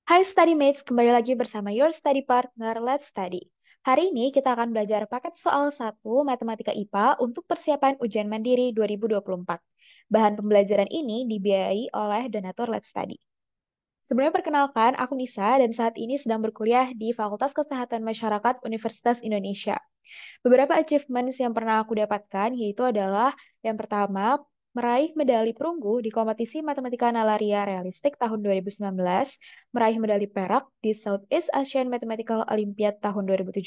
Hai StudyMates, kembali lagi bersama Your Study Partner, Let's Study. Hari ini kita akan belajar paket soal 1 Matematika IPA untuk persiapan ujian mandiri 2024. Bahan pembelajaran ini dibiayai oleh donatur Let's Study. Sebelumnya perkenalkan, aku Nisa dan saat ini sedang berkuliah di Fakultas Kesehatan Masyarakat Universitas Indonesia. Beberapa achievements yang pernah aku dapatkan yaitu adalah yang pertama, meraih medali perunggu di kompetisi Matematika Nalaria Realistik tahun 2019, meraih medali perak di Southeast Asian Mathematical Olympiad tahun 2017,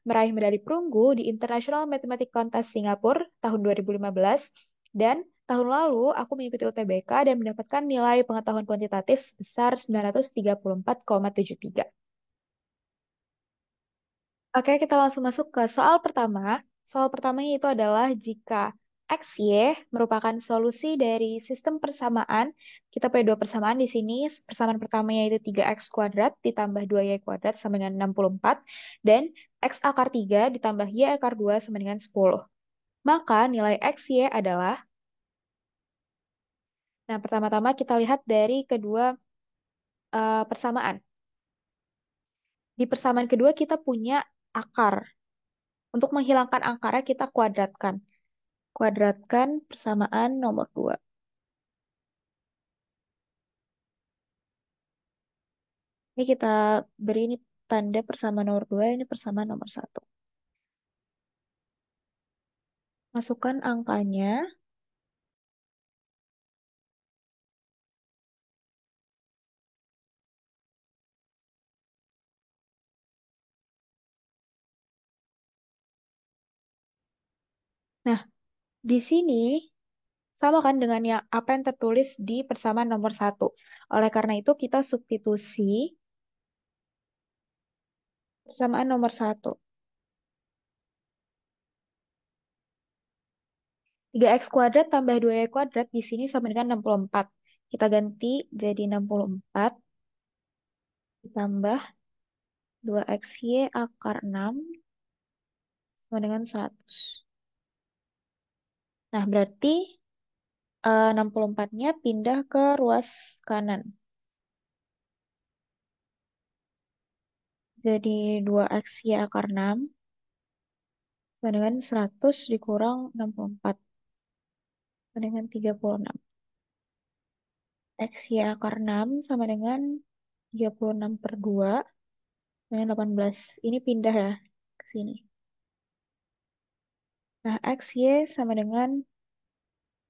meraih medali perunggu di International Mathematics Contest Singapura tahun 2015, dan tahun lalu aku mengikuti UTBK dan mendapatkan nilai pengetahuan kuantitatif sebesar 934,73. Oke, kita langsung masuk ke soal pertama. Soal pertamanya itu adalah jika XY merupakan solusi dari sistem persamaan, kita punya dua persamaan di sini. Persamaan pertamanya itu 3x kuadrat ditambah 2y kuadrat sama dengan 64, dan x akar 3 ditambah y akar 2 sama dengan 10. Maka nilai XY adalah, nah pertama-tama kita lihat dari kedua persamaan. Di persamaan kedua kita punya akar. Untuk menghilangkan akarnya kita kuadratkan. Kuadratkan persamaan nomor 2. Ini kita beri ini tanda persamaan nomor 2, ini persamaan nomor 1. Masukkan angkanya. Nah, di sini sama kan dengan yang apa yang tertulis di persamaan nomor 1. Oleh karena itu kita substitusi persamaan nomor 1. 3x kuadrat tambah 2y kuadrat di sini sama dengan 64. Kita ganti jadi 64 ditambah 2xy akar 6 sama dengan 100. Nah, berarti 64-nya pindah ke ruas kanan. Jadi 2x y akar 6 sama dengan 100 dikurang 64 sama dengan 36. X y akar 6 sama dengan 36 per 2 sama dengan 18. Ini pindah ya ke sini. Nah, x y sama dengan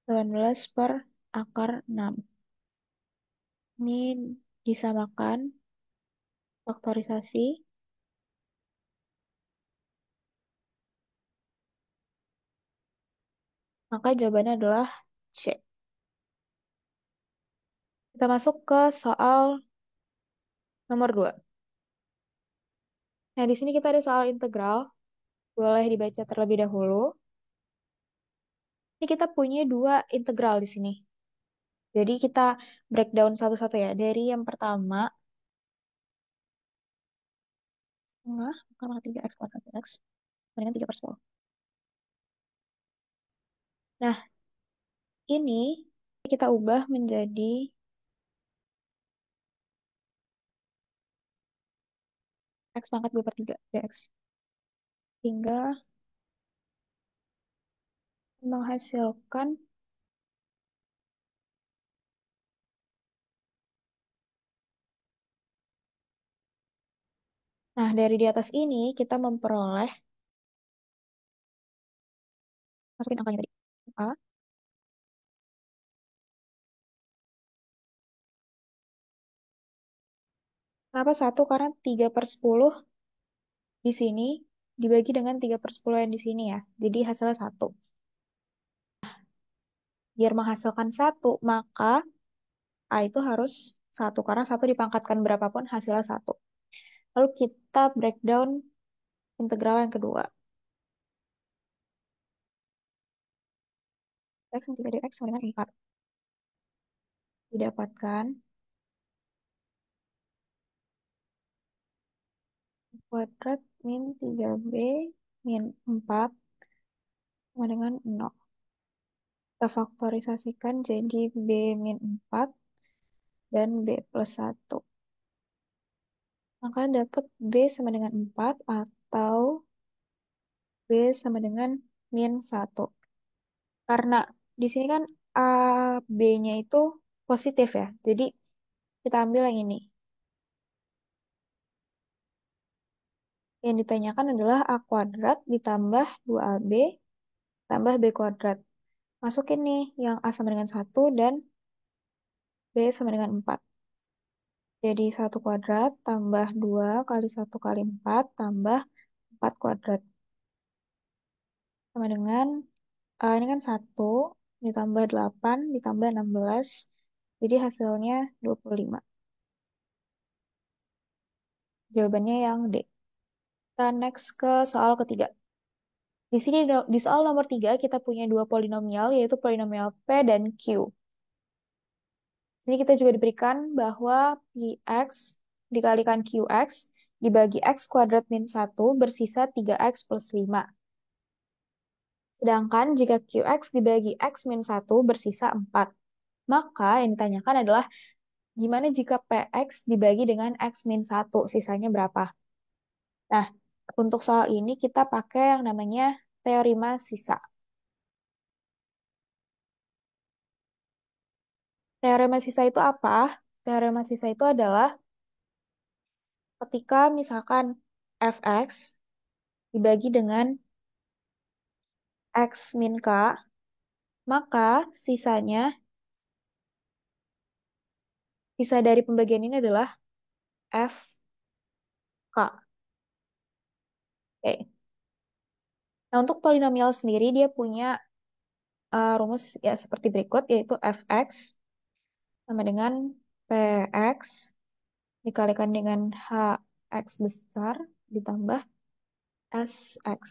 18 per akar 6. Ini disamakan, faktorisasi, maka jawabannya adalah C. Kita masuk ke soal nomor 2. Nah, di sini kita ada soal integral. Boleh dibaca terlebih dahulu. Ini kita punya dua integral di sini. Jadi kita breakdown satu-satu ya. Dari yang pertama, setengah, karena 3x kuadrat x, dengan 3 per 10. Nah, ini kita ubah menjadi x pangkat 2 per 3 dx. Hingga menghasilkan, nah dari di atas ini kita memperoleh, masukin angkanya tadi. A. Kenapa 1? Karena 3 per 10 di sini dibagi dengan 3 per 10 yang di sini ya. Jadi hasilnya 1. Biar menghasilkan 1, maka A itu harus 1. Karena 1 dipangkatkan berapapun hasilnya 1. Lalu kita breakdown integral yang kedua. X min 3 dx sama dengan 4. Didapatkan kuadrat min 3b min 4 sama dengan 0. Kita faktorisasikan jadi b min 4 dan b plus 1. Maka dapat B sama dengan 4 atau B sama dengan min 1. Karena di sini kan A, B-nya itu positif ya. Jadi kita ambil yang ini. Yang ditanyakan adalah A kuadrat ditambah 2AB tambah B kuadrat. Masukin nih yang A sama dengan 1 dan B sama dengan 4. Jadi 1 kuadrat tambah 2 kali 1 kali 4 tambah 4 kuadrat. Sama dengan, ini kan 1 ditambah 8 ditambah 16. Jadi hasilnya 25. Jawabannya yang D. Kita next ke soal ketiga. Di sini di soal nomor 3 kita punya dua polinomial yaitu polinomial P dan Q. Di sini kita juga diberikan bahwa Px dikalikan Qx dibagi X kuadrat min 1 bersisa 3X plus 5. Sedangkan jika Qx dibagi X min 1 bersisa 4. Maka yang ditanyakan adalah gimana jika Px dibagi dengan X min 1, sisanya berapa? Nah, untuk soal ini kita pakai yang namanya teorema sisa. Teorema sisa itu apa? Teorema sisa itu adalah ketika misalkan fx dibagi dengan x min k, maka sisa dari pembagian ini adalah fk. Oke. Nah, untuk polinomial sendiri dia punya rumus ya seperti berikut, yaitu fx sama dengan px dikalikan dengan hx besar ditambah sx.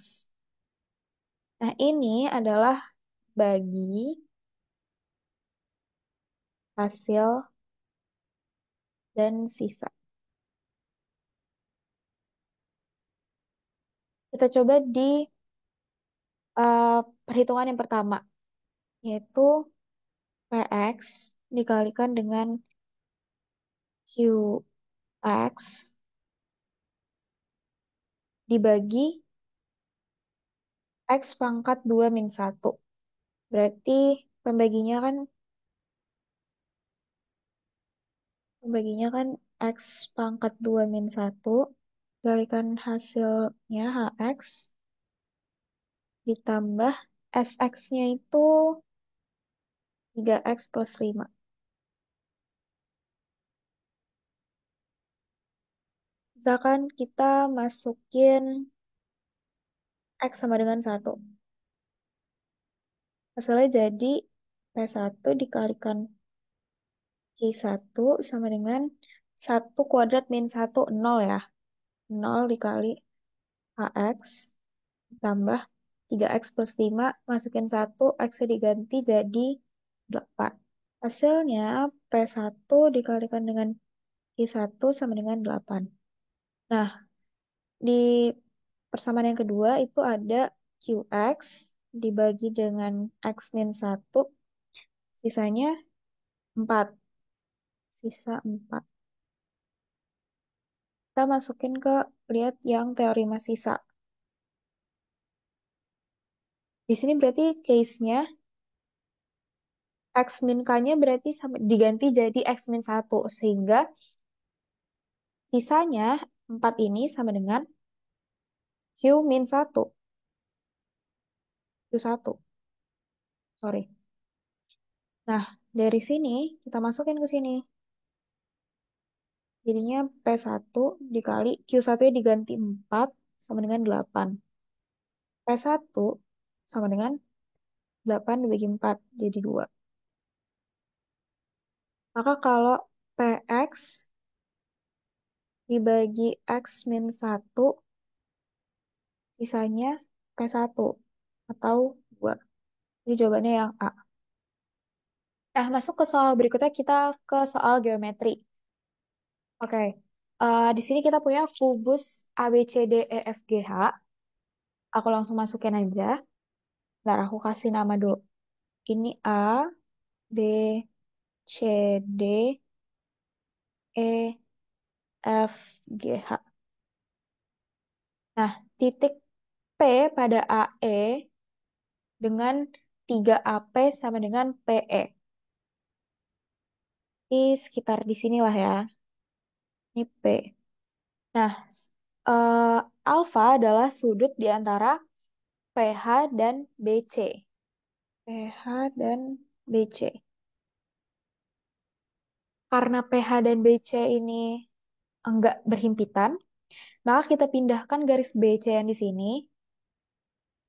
Nah, ini adalah bagi hasil dan sisa. Kita coba di perhitungan yang pertama, yaitu px dikalikan dengan qx dibagi x pangkat 2 min 1. Berarti pembaginya kan pembaginya kan x pangkat 2 min 1 dikalikan hasilnya hx ditambah sx-nya itu 3x plus 5. Misalkan kita masukin x sama dengan 1. Hasilnya jadi P1 dikalikan Q1 sama dengan 1 kuadrat min 1, 0 ya. 0 dikali AX tambah 3X plus 5, masukin 1, X-nya diganti jadi 8. Hasilnya P1 dikalikan dengan Q1 sama dengan 8. Nah, di persamaan yang kedua itu ada QX dibagi dengan X min 1, sisanya 4. Sisa 4. Kita masukin ke lihat yang teorema sisa. Di sini berarti case-nya X min K-nya berarti diganti jadi X min 1. Sehingga sisanya 4 ini sama dengan Q min 1. Q1. Sorry. Nah, dari sini kita masukin ke sini. Jadinya P1 dikali Q1-nya diganti 4 sama dengan 8. P1 sama dengan 8 dibagi 4 jadi 2. Maka kalau PX dibagi X min 1, sisanya P1 atau 2. Jadi jawabannya yang A. Nah, masuk ke soal berikutnya kita ke soal geometri. Oke. Di sini kita punya kubus A, B, C, D, E, F, G, H. Aku langsung masukin aja. Ntar aku kasih nama dulu. Ini A, B, C, D, E, F, G, H. Nah, titik P pada AE dengan 3AP sama dengan PE. Di sekitar di sinilah ya. Ini P. Nah, alfa adalah sudut di antara PH dan BC. PH dan BC. Karena PH dan BC ini enggak berhimpitan, maka kita pindahkan garis BC yang di sini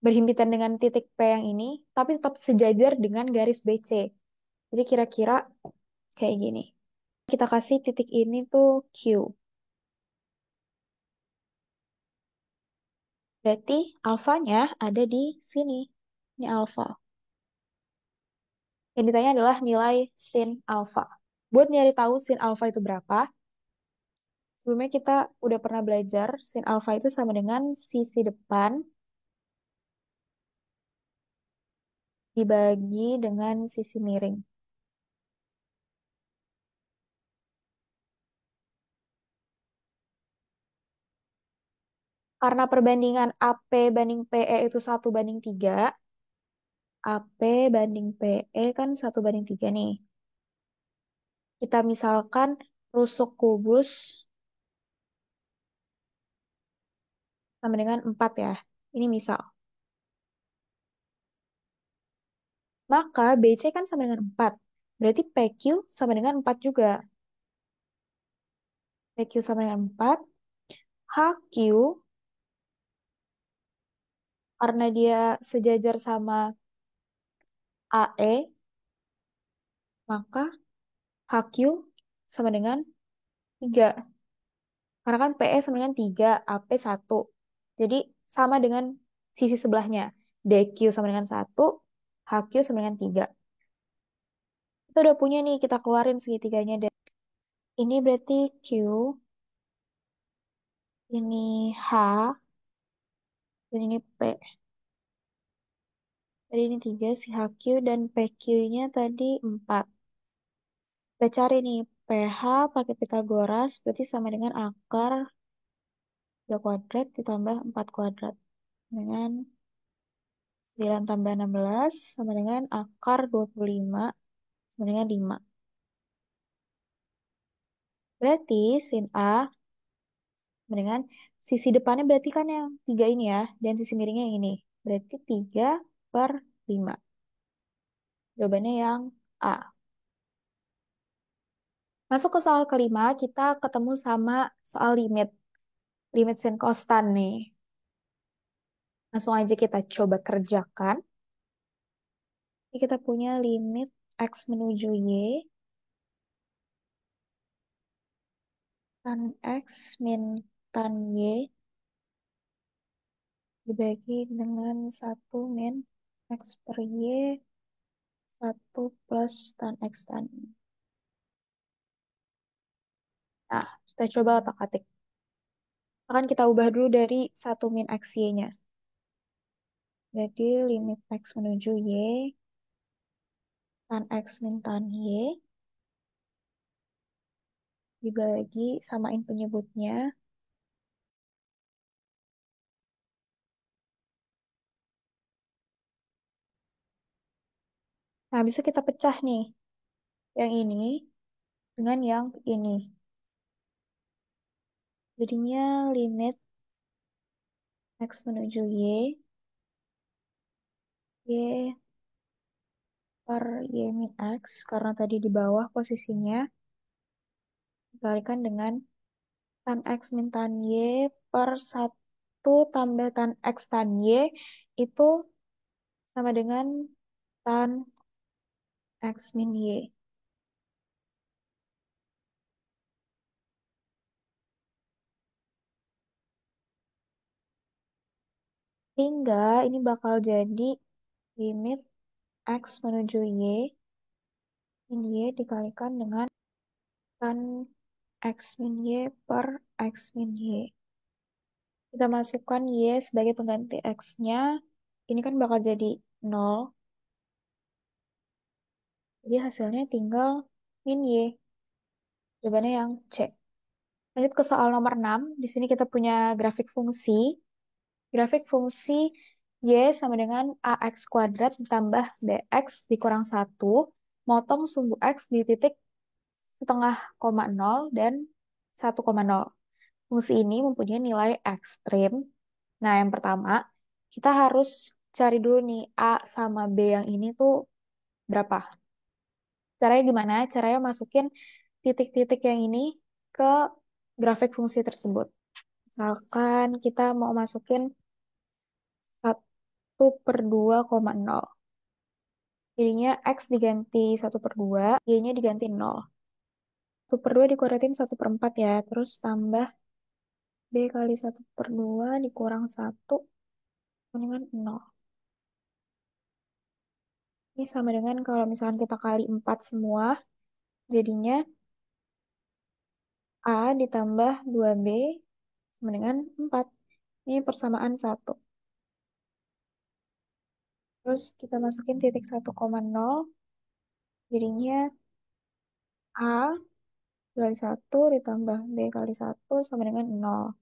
berhimpitan dengan titik P yang ini, tapi tetap sejajar dengan garis BC. Jadi kira-kira kayak gini. Kita kasih titik ini tuh Q. Berarti alfanya ada di sini. Ini alfa. Yang ditanya adalah nilai sin alfa. Buat nyari tahu sin alfa itu berapa, sebelumnya kita udah pernah belajar sin alfa itu sama dengan sisi depan dibagi dengan sisi miring. Karena perbandingan AP banding PE itu 1:3, AP banding PE kan 1:3 nih. Kita misalkan rusuk kubus sama dengan 4 ya. Ini misal. Maka BC kan sama dengan 4. Berarti PQ sama dengan 4 juga. PQ sama dengan 4. HQ karena dia sejajar sama AE, maka HQ sama dengan 3. Karena kan PE sama dengan 3, AP 1. Jadi sama dengan sisi sebelahnya. DQ sama dengan 1, HQ sama dengan 3. Kita udah punya nih, kita keluarin segitiganya. Ini berarti Q, ini H, dan ini P. Tadi ini 3, si HQ, dan PQ-nya tadi 4. Kita cari nih, PH pakai Pitagoras, berarti sama dengan akar 3 kuadrat ditambah 4 kuadrat. Dengan 9 tambah 16 sama dengan akar 25 sama dengan 5. Berarti sin A sama dengan sisi depannya berarti kan yang 3 ini ya. Dan sisi miringnya yang ini. Berarti 3/5. Jawabannya yang A. Masuk ke soal kelima, kita ketemu sama soal limit. Limit sin kostan nih. Langsung aja kita coba kerjakan. Ini kita punya limit X menuju Y. Tan X min tan Y dibagi dengan 1 min X per Y 1 plus tan X tan Y. Nah, kita coba otak-atik. Akan kita ubah dulu dari 1 min X Y-nya. Jadi limit X menuju Y tan X min tan Y dibagi samain penyebutnya. Nah, bisa kita pecah nih. Yang ini dengan yang ini. Jadinya limit X menuju Y per Y min X. Karena tadi di bawah posisinya. Dikalikan dengan tan X min tan Y per 1 tambah tan X tan Y itu sama dengan tan X min Y. Hingga ini bakal jadi limit X menuju Y. Min Y dikalikan dengan tan X min Y per X min Y. Kita masukkan Y sebagai pengganti X-nya. Ini kan bakal jadi 0. Jadi hasilnya tinggal min Y. Jawabannya yang C. Lanjut ke soal nomor 6. Di sini kita punya grafik fungsi. Grafik fungsi Y sama dengan AX kuadrat ditambah BX dikurang 1. Motong sumbu X di titik setengah koma nol dan 1,0. Fungsi ini mempunyai nilai ekstrim. Nah, yang pertama, kita harus cari dulu nih A sama B yang ini tuh berapa. Caranya gimana? Caranya masukin titik-titik yang ini ke grafik fungsi tersebut. Misalkan kita mau masukin 1/2,0. Jadinya X diganti 1/2, Y-nya diganti 0. 1/2 dikuadratin 1/4 ya. Terus tambah B kali 1/2 dikurang 1 dengan 0. Ini sama dengan kalau misalkan kita kali 4 semua, jadinya A ditambah 2B sama dengan 4. Ini persamaan 1. Terus kita masukin titik 1,0, jadinya A kali 1 ditambah B kali 1 sama dengan 0.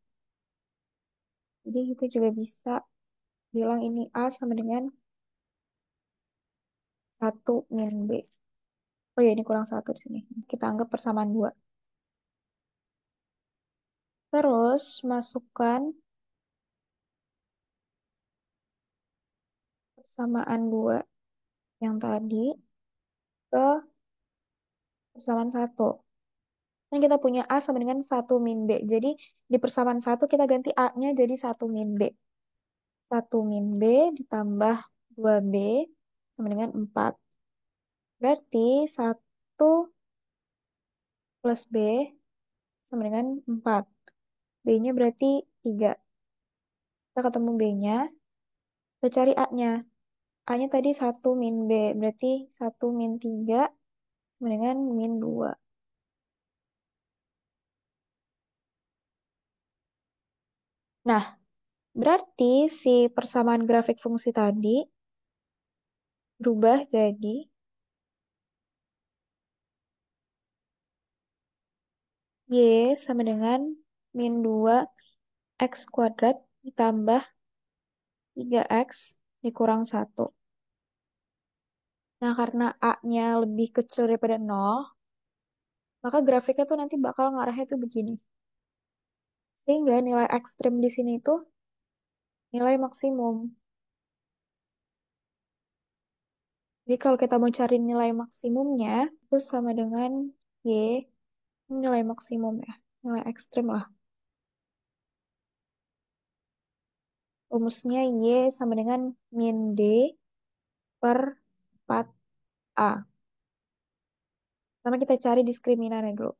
Jadi kita juga bisa bilang ini A sama dengan 1 min B. Oh ya, ini kurang 1 di sini. Kita anggap persamaan 2. Terus masukkan persamaan 2 yang tadi ke persamaan 1. Kan kita punya A sama dengan 1 min B. Jadi di persamaan 1 kita ganti A-nya jadi 1 min B. 1 min B ditambah 2B sama dengan 4. Berarti 1 plus B sama dengan 4. B-nya berarti 3. Kita ketemu B-nya. Kita cari A-nya. A-nya tadi 1 min B. Berarti 1 min 3 sama dengan min 2. Nah, berarti si persamaan grafik fungsi tadi berubah jadi Y sama dengan min 2 X kuadrat ditambah 3X dikurang 1. Nah, karena A-nya lebih kecil daripada 0, maka grafiknya tuh nanti bakal ngarahnya tuh begini. Sehingga nilai ekstrim di sini tuh nilai maksimum. Jadi kalau kita mau cari nilai maksimumnya, itu sama dengan Y, ini nilai maksimum ya, nilai ekstrim lah. Rumusnya Y sama dengan min D per 4A. Pertama kita cari diskriminannya dulu.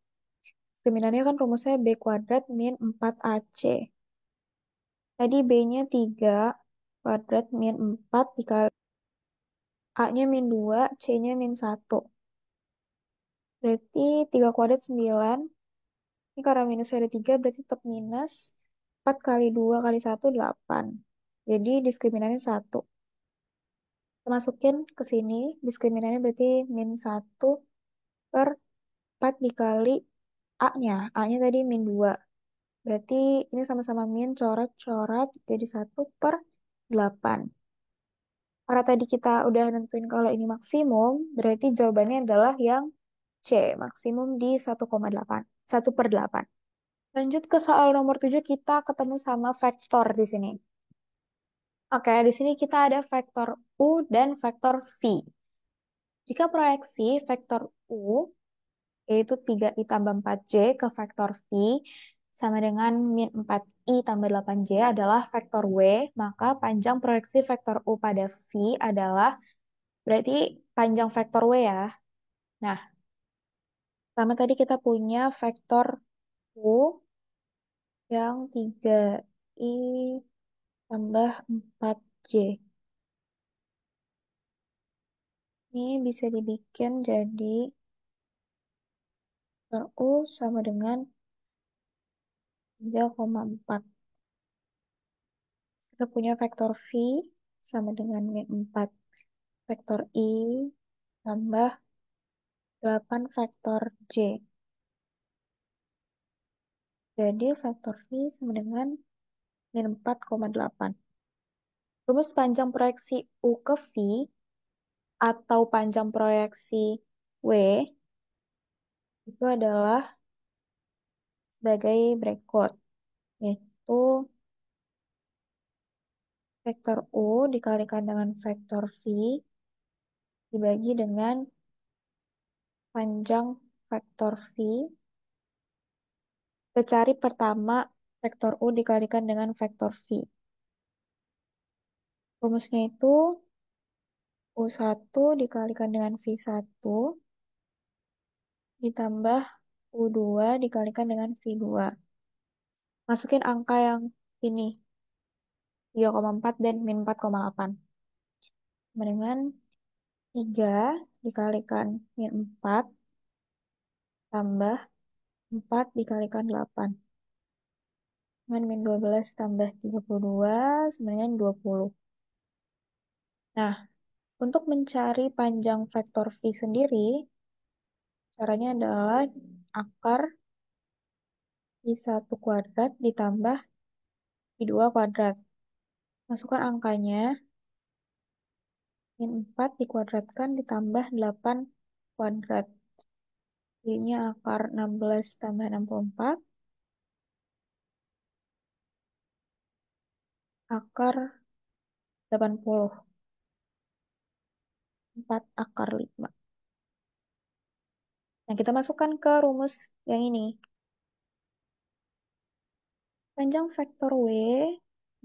Diskriminannya kan rumusnya B kuadrat min 4AC. Tadi B-nya 3 kuadrat min 4 dikali A-nya min 2, C-nya min 1. Berarti 3 kuadrat 9. Ini karena minusnya ada 3, berarti tetap minus. 4 kali 2 kali 1, 8. Jadi diskriminannya 1. Kita masukin ke sini, diskriminannya berarti min 1/4 dikali A-nya. A-nya tadi min 2. Berarti ini sama-sama min, coret-coret, jadi 1/8. Karena tadi kita udah nentuin kalau ini maksimum, berarti jawabannya adalah yang C, maksimum di 1,8. 1/8. Lanjut ke soal nomor 7, kita ketemu sama vektor di sini. Oke, di sini kita ada vektor U dan vektor V. Jika proyeksi vektor U, yaitu 3i tambah 4j ke vektor V, sama dengan min 4i tambah 8j adalah vektor W, maka panjang proyeksi vektor U pada V adalah, berarti panjang vektor W ya. Nah, pertama tadi kita punya vektor U yang 3i tambah 4j. Ini bisa dibikin jadi vektor U sama dengan 3,4. Kita punya vektor V sama dengan min 4 vektor I tambah 8 vektor J. Jadi vektor V sama dengan min 4,8. Rumus panjang proyeksi U ke V atau panjang proyeksi W itu adalah sebagai berikut, yaitu vektor U dikalikan dengan vektor V dibagi dengan panjang vektor V. Kita cari pertama vektor U dikalikan dengan vektor V. Rumusnya itu U1 dikalikan dengan V1 ditambah U2 dikalikan dengan V2. Masukin angka yang ini, 3,4 dan min 4,8. Sama dengan 3 dikalikan min 4 tambah 4 dikalikan 8. Dengan min 12 tambah 32 sama dengan 20. Nah, untuk mencari panjang vektor V sendiri, caranya adalah akar I1 kuadrat ditambah I2 kuadrat. Masukkan angkanya, min 4 dikuadratkan ditambah 8 kuadrat. Jadinya akar 16 tambah 64, akar 80. 4 akar 5. Nah, kita masukkan ke rumus yang ini. Panjang vektor W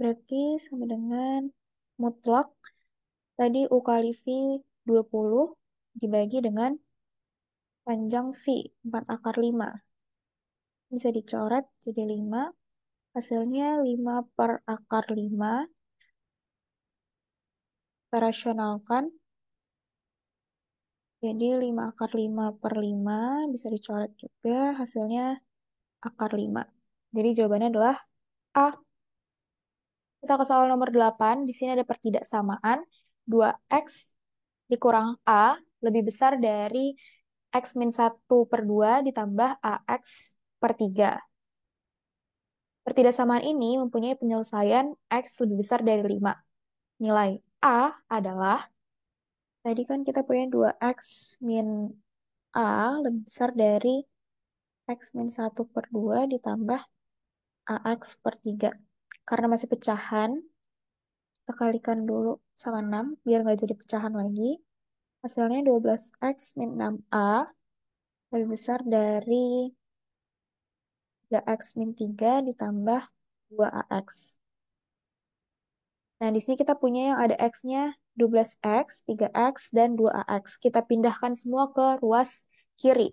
berarti sama dengan mutlak. Tadi U kali V 20 dibagi dengan panjang V 4 akar 5. Bisa dicoret jadi 5. Hasilnya 5 per akar 5. Kita rasionalkan. Jadi 5 akar 5 per 5 bisa dicoret juga. Hasilnya akar 5. Jadi jawabannya adalah A. Kita ke soal nomor 8. Di sini ada pertidaksamaan. 2x dikurang A lebih besar dari x min 1 per 2 ditambah AX per 3. Pertidaksamaan ini mempunyai penyelesaian x lebih besar dari 5. Nilai A adalah, tadi kan kita punya 2x min A lebih besar dari x min 1 per 2 ditambah AX per 3. Karena masih pecahan, kita kalikan dulu sama 6 biar nggak jadi pecahan lagi. Hasilnya 12x min 6A lebih besar dari 3x min 3 ditambah 2AX. Nah, di sini kita punya yang ada X-nya 12X, 3X, dan 2AX. Kita pindahkan semua ke ruas kiri.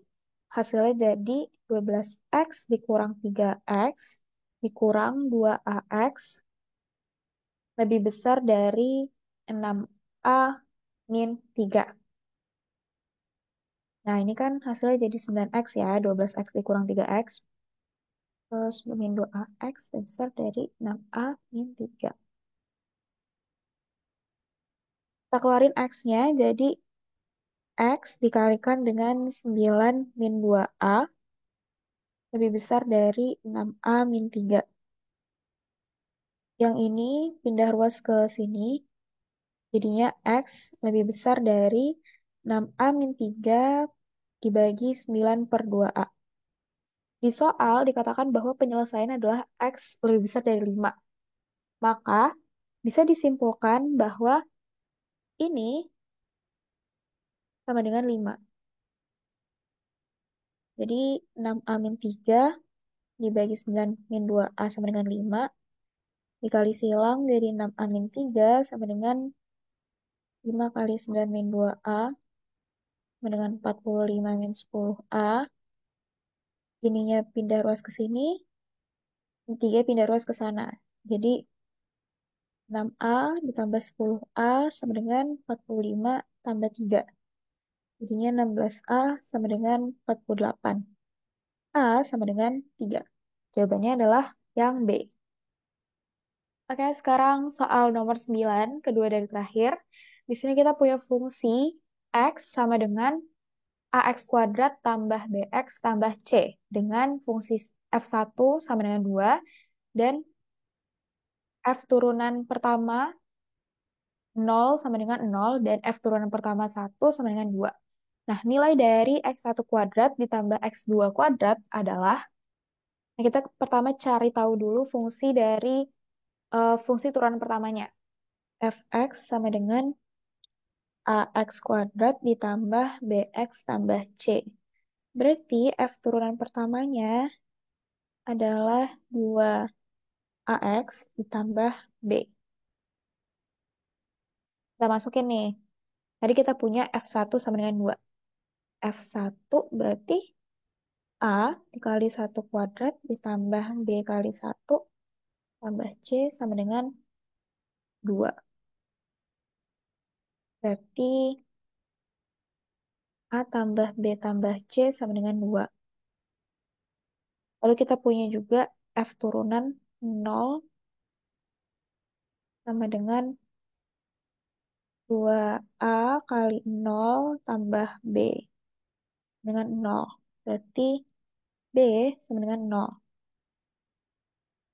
Hasilnya jadi 12X dikurang 3X dikurang 2AX lebih besar dari 6A min 3. Nah, ini kan hasilnya jadi 9X ya, 12X dikurang 3X. Terus min 2AX lebih besar dari 6A min 3. Kita keluarin X-nya, jadi X dikalikan dengan 9 min 2A lebih besar dari 6A min 3. Yang ini pindah ruas ke sini, jadinya X lebih besar dari 6A min 3 dibagi 9 per 2A. Di soal dikatakan bahwa penyelesaian adalah X lebih besar dari 5. Maka bisa disimpulkan bahwa ini sama dengan 5. Jadi 6A min 3 dibagi 9 min 2A sama dengan 5. Dikali silang dari 6A min 3 sama dengan 5 kali 9 min 2A sama dengan 45 min 10A. Ininya pindah ruas ke sini, min 3 pindah ruas ke sana. Jadi 6A ditambah 10A sama dengan 45 tambah 3. Jadinya 16A sama dengan 48. A sama dengan 3. Jawabannya adalah yang B. Oke, sekarang soal nomor 9, kedua dari terakhir. Di sini kita punya fungsi X sama dengan AX kuadrat tambah BX tambah C dengan fungsi F1 sama dengan 2, dan F turunan pertama 0 sama dengan 0, dan F turunan pertama 1 sama dengan 2. Nah, nilai dari X1 kuadrat ditambah X2 kuadrat adalah, nah kita pertama cari tahu dulu fungsi dari fungsi turunan pertamanya. Fx sama dengan ax kuadrat ditambah bx tambah c. Berarti F turunan pertamanya adalah 2ax ditambah b. Kita masukin nih. Tadi kita punya F1 sama dengan 2. F1 berarti A dikali 1 kuadrat ditambah B kali 1 tambah C sama dengan 2. Berarti A tambah B tambah C sama dengan 2. Lalu kita punya juga F turunan 0 sama dengan 2A kali 0 tambah B dengan 0. Berarti B sama dengan 0.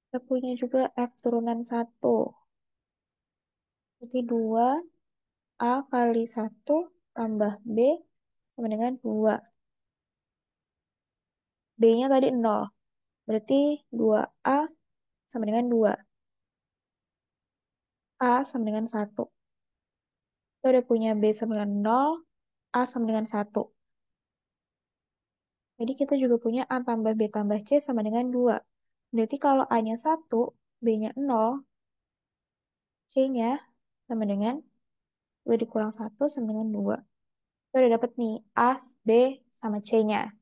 Kita punya juga F turunan 1. Berarti 2A kali 1 tambah B sama dengan 2. B-nya tadi 0. Berarti 2A sama dengan 2. A sama dengan 1. Kita udah punya B sama dengan 0, A sama dengan 1. Jadi kita juga punya A tambah B tambah C sama dengan 2. Berarti kalau A-nya 1, B-nya 0, C-nya sama dengan 2 dikurang 1 sama dengan 2. Kita udah dapet nih A, B, sama C-nya.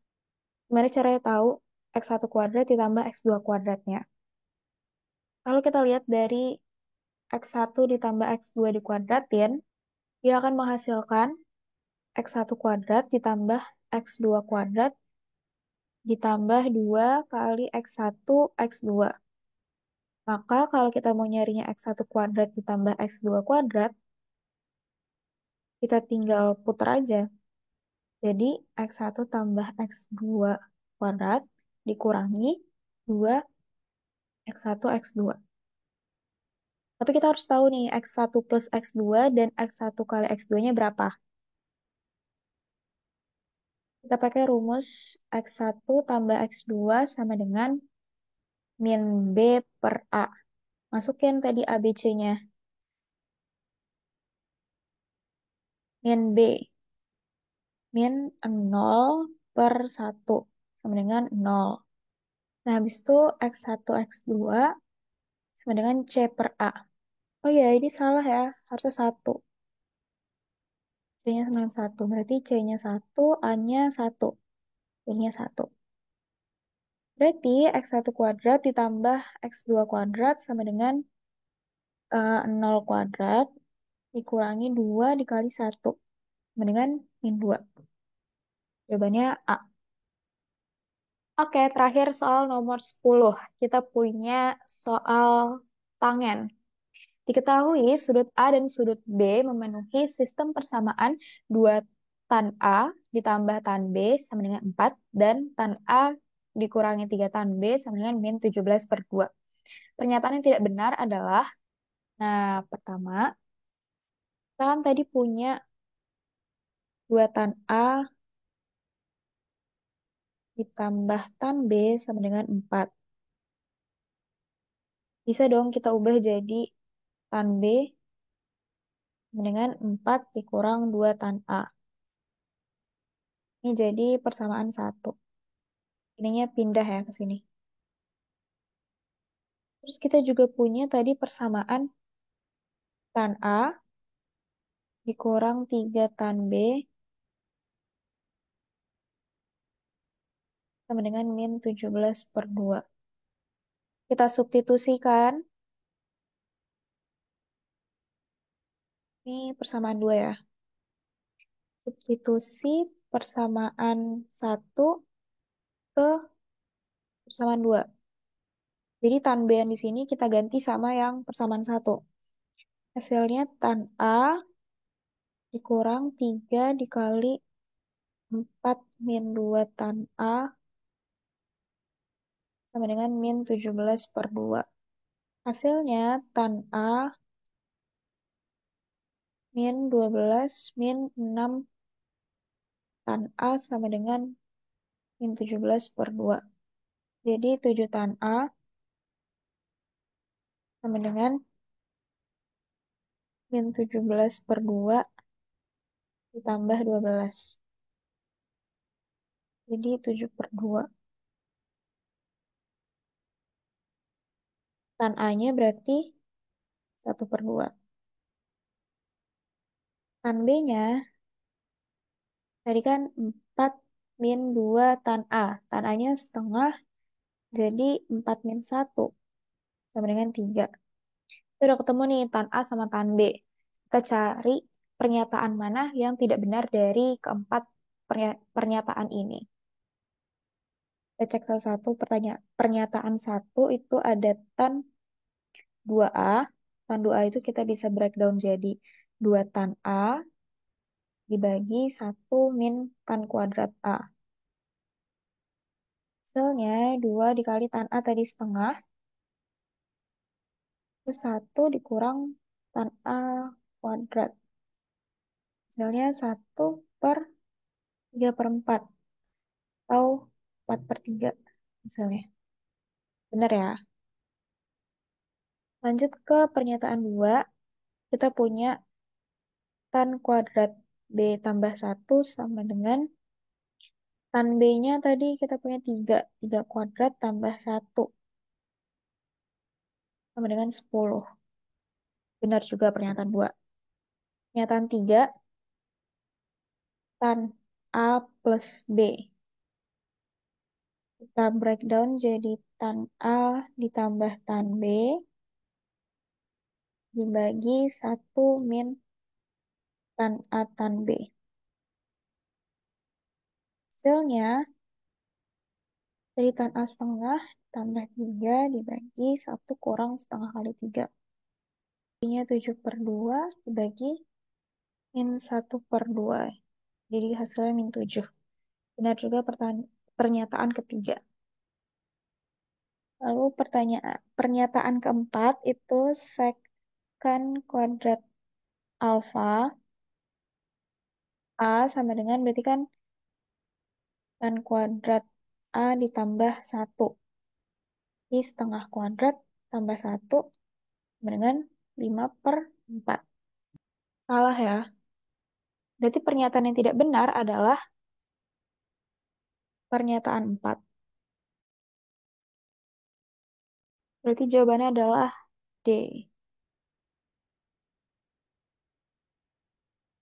Gimana caranya tahu X1 kuadrat ditambah X2 kuadratnya? Kalau kita lihat dari X1 ditambah X2 dikuadratin, dia akan menghasilkan X1 kuadrat ditambah X2 kuadrat ditambah 2 kali X1 X2. Maka kalau kita mau nyarinya X1 kuadrat ditambah X2 kuadrat, kita tinggal putar aja. Jadi X1 tambah X2 kuadrat dikurangi 2 X1 X2. Tapi kita harus tahu nih X1 plus X2 dan X1 kali X2-nya berapa. Kita pakai rumus X1 tambah X2 sama dengan min B per A. Masukin tadi ABC-nya. Min B. Min 0 per 1 sama dengan 0. Nah, habis itu X1, X2 sama dengan C per A. Oh ya, ini salah ya. Harusnya 1. C-nya sama dengan 1. Berarti C-nya 1, A-nya 1. B-nya 1. Berarti X1 kuadrat ditambah X2 kuadrat sama dengan 0 kuadrat dikurangi 2 dikali 1. Sama dengan min 2. Jawabannya A. Oke, terakhir soal nomor 10. Kita punya soal tangen. Diketahui sudut A dan sudut B memenuhi sistem persamaan 2 tan A ditambah tan B sama dengan 4 dan tan A dikurangi 3 tan B sama dengan min 17 per 2. Pernyataan yang tidak benar adalah, nah pertama, kita kan tadi punya 2 tan A ditambah tan B sama dengan 4. Bisa dong kita ubah jadi tan B sama dengan 4 dikurang 2 tan A. Ini jadi persamaan 1. Ininya pindah ya ke sini. Terus kita juga punya tadi persamaan tan A dikurang 3 tan B sama dengan min 17 per 2. Kita substitusikan. Ini persamaan 2 ya. Substitusi persamaan 1 ke persamaan 2. Jadi tan B yang di sini kita ganti sama yang persamaan 1. Hasilnya tan A dikurang 3 dikali 4 min 2 tan A sama dengan min 17 per 2. Hasilnya tan A min 12 min 6 tan A sama dengan min 17 per 2. Jadi 7 tan A sama dengan min 17 per 2 ditambah 12. Jadi 7 per 2. Tan A-nya berarti 1/2. Tan B-nya tadi kan 4 min 2 tan A. Tan A-nya setengah, jadi 4 min 1 sama dengan 3. Kita udah ketemu nih tan A sama tan B. Kita cari pernyataan mana yang tidak benar dari keempat pernyataan ini. Kita cek satu-satu. Pernyataan 1 itu ada tan 2A. Tan 2A itu kita bisa breakdown jadi 2 tan A dibagi 1 min tan kuadrat A. Hasilnya 2 dikali tan A tadi setengah, terus 1 dikurang tan A kuadrat. Hasilnya 1/3/4 atau 4/3 hasilnya. Benar ya? Lanjut ke pernyataan 2. Kita punya tan kuadrat B tambah 1 sama dengan tan B-nya tadi kita punya 3. 3 kuadrat tambah 1 sama dengan 10. Benar juga pernyataan 2. Pernyataan 3, tan A plus B. Kita breakdown jadi tan A ditambah tan B dibagi 1 min tan A tan B. Hasilnya dari tan A setengah tambah 3 dibagi 1 kurang setengah kali 3. Jadinya 7/2 dibagi min 1/2. Jadi hasilnya min 7. Benar juga pernyataan ketiga. Lalu pernyataan keempat itu secant kuadrat alfa A sama dengan berarti kan tan kuadrat A ditambah 1. Jadi setengah kuadrat tambah 1 sama dengan 5/4. Salah ya. Berarti pernyataan yang tidak benar adalah pernyataan 4. Berarti jawabannya adalah D.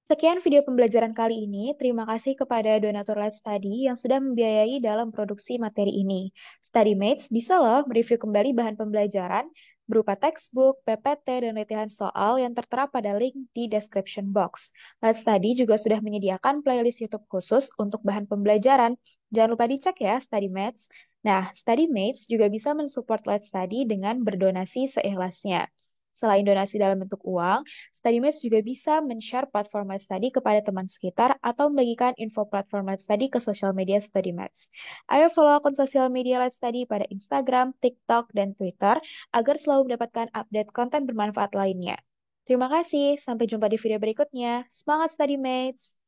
Sekian video pembelajaran kali ini. Terima kasih kepada donatur Let's Study yang sudah membiayai dalam produksi materi ini. StudyMates bisa loh mereview kembali bahan pembelajaran berupa textbook, PPT, dan latihan soal yang tertera pada link di description box. Let's Study juga sudah menyediakan playlist YouTube khusus untuk bahan pembelajaran. Jangan lupa dicek ya, StudyMates. Nah, StudyMates juga bisa mensupport Let's Study dengan berdonasi seikhlasnya. Selain donasi dalam bentuk uang, StudyMates juga bisa men-share platform Let's Study kepada teman sekitar atau membagikan info platform Let's Study ke sosial media StudyMates. Ayo follow akun sosial media Let's Study pada Instagram, TikTok, dan Twitter agar selalu mendapatkan update konten bermanfaat lainnya. Terima kasih, sampai jumpa di video berikutnya. Semangat StudyMates!